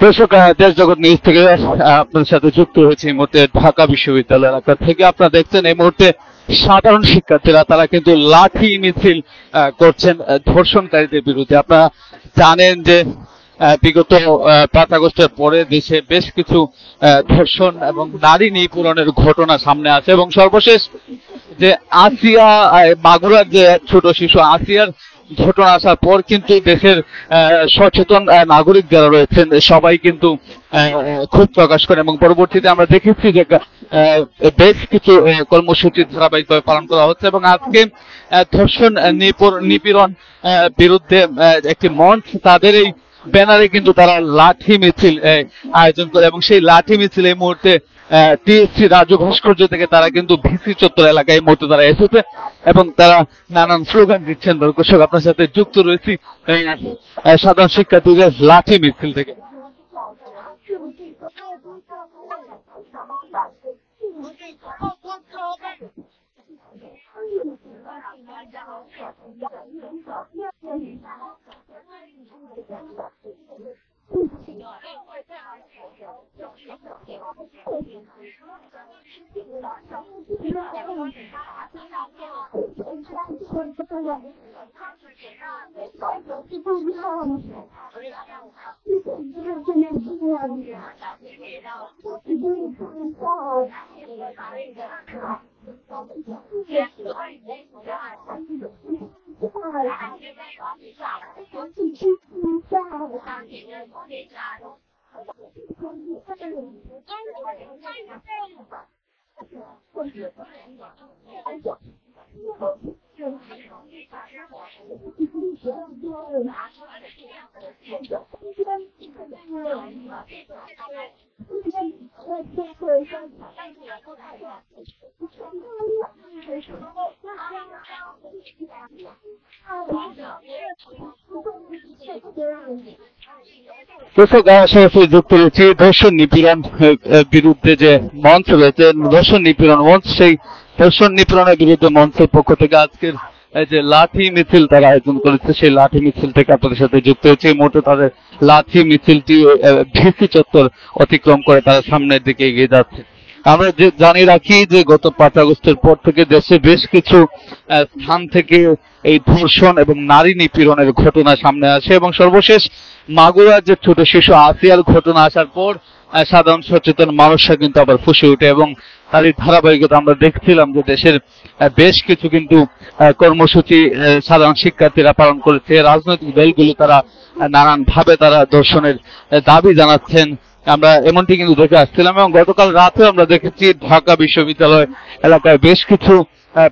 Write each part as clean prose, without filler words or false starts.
দর্শক, দেশ জগৎ নিউজ থেকে আপনাদের সাথে যুক্ত হয়েছে এই মুহূর্তে ঢাকা বিশ্ববিদ্যালয় এলাকা থেকে। আপনারা দেখছেন এই মুহূর্তে সাধারণ শিক্ষার্থীরা তারা কিন্তু লাঠি মিছিল করছেন ধর্ষণকারীদের বিরুদ্ধে। আপনারা জানেন যে বিগত 5 আগস্টের পরে দেশে বেশ কিছু ধর্ষণ এবং নারী নিপীড়নের ঘটনা সামনে আসে এবং সর্বশেষ যে আসিয়া মাগুরার যে ছোট শিশু আসিয়ার ঘটনা আসার পর কিন্তু দেশের সচেতন নাগরিক যারা রয়েছেন সবাই কিন্তু ক্ষোভ প্রকাশ করে এবং পরবর্তীতে আমরা দেখেছি যে বেশ কিছু কর্মসূচি ধারাবাহিকভাবে পালন করা হচ্ছে এবং আজকে ধর্ষণ নিপীড়ন বিরুদ্ধে একটি মঞ্চ তাদের এই ব্যানারে কিন্তু তারা লাঠি মিছিল আয়োজন করে এবং সেই লাঠি মিছিল এই মুহূর্তে টিএসসি রাজু ভাস্কর্য থেকে তারা কিন্তু ভিসি চত্বর এলাকায় এই মুহূর্তে তারা এসেছে এবং তারা নানান স্লোগান দিচ্ছেন। দর্শক, আপনার সাথে যুক্ত রয়েছি সাধারণ শিক্ষার্থীদের লাঠি মিছিল থেকে। দর্শক, সরাসরি যুক্ত রয়েছে ধর্ষণ নিপীড়ন বিরুদ্ধে যে মঞ্চ রয়েছে ধর্ষণ নিপীড়ন মঞ্চ, সেই ধর্ষণ নিপীড়নের বিরুদ্ধে মঞ্চের পক্ষ থেকে আজকের যে লাঠি মিছিল তারা আয়োজন করেছে সেই লাঠি মিছিল থেকে আপনাদের সাথে যুক্ত হয়েছে। এই মুহূর্তে তাদের লাঠি মিছিলটি ভিসি চত্বর অতিক্রম করে তারা সামনের দিকে এগিয়ে যাচ্ছে। আমরা যে জানিয়ে রাখি যে গত 5 আগস্টের পর থেকে দেশে বেশ কিছু স্থান থেকে এই ধর্ষণ এবং নারী নিপীড়নের ঘটনা সামনে আসে এবং সর্বশেষ মাগুরার যে ছোট শিশু আসিয়ার ঘটনা আসার পর সাধারণ সচেতন মানুষরা কিন্তু আবার ফুঁসে ওঠে এবং তারই ধারাবাহিকতা আমরা দেখছিলাম যে দেশের বেশ কিছু কিন্তু কর্মসূচি সাধারণ শিক্ষার্থীরা পালন করেছে। রাজনৈতিক দলগুলো তারা নানান ভাবে তারা ধর্ষণের দাবি জানাচ্ছেন, আমরা এমনটি কিন্তু দেখে আসছিলাম এবং গতকাল রাতে আমরা দেখেছি ঢাকা বিশ্ববিদ্যালয় এলাকায় বেশ কিছু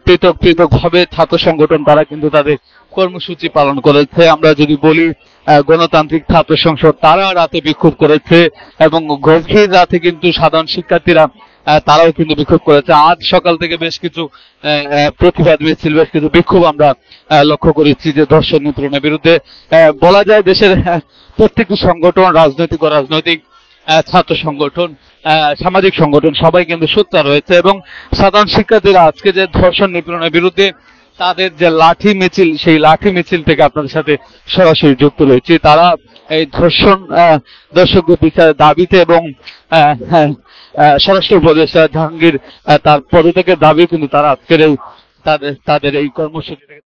পৃথক পৃথক ভাবে ছাত্র সংগঠন তারা কিন্তু তাদের কর্মসূচি পালন করেছে। আমরা যদি বলি গণতান্ত্রিক ছাত্র সংসদ তারা রাতে বিক্ষোভ করেছে এবং গভীর রাতে কিন্তু সাধারণ শিক্ষার্থীরা তারাও কিন্তু বিক্ষোভ করেছে। আজ সকাল থেকে বেশ কিছু প্রতিবাদ মিছিল বেশ কিছু বিক্ষোভ আমরা লক্ষ্য করেছি যে ধর্ষণ নিপীড়নের বিরুদ্ধে। বলা যায় দেশের প্রত্যেকটি সংগঠন রাজনৈতিক অরাজনৈতিক ছাত্র সংগঠন সামাজিক সংগঠন সবাই কিন্তু সোচ্চার রয়েছে এবং সাধারণ শিক্ষার্থীরা আজকে যে ধর্ষণ নিপীড়নের বিরুদ্ধে তাদের যে লাঠি মিছিল সেই লাঠি মিছিল থেকে আপনাদের সাথে সরাসরি যুক্ত রয়েছে। তারা এই ধর্ষণ দর্শকদের বিচারের দাবিতে এবং স্বরাষ্ট্র উপদেষ্টা জাহাঙ্গীর তার পদত্যাগের দাবি কিন্তু তারা আজকের তাদের এই কর্মসূচি থেকে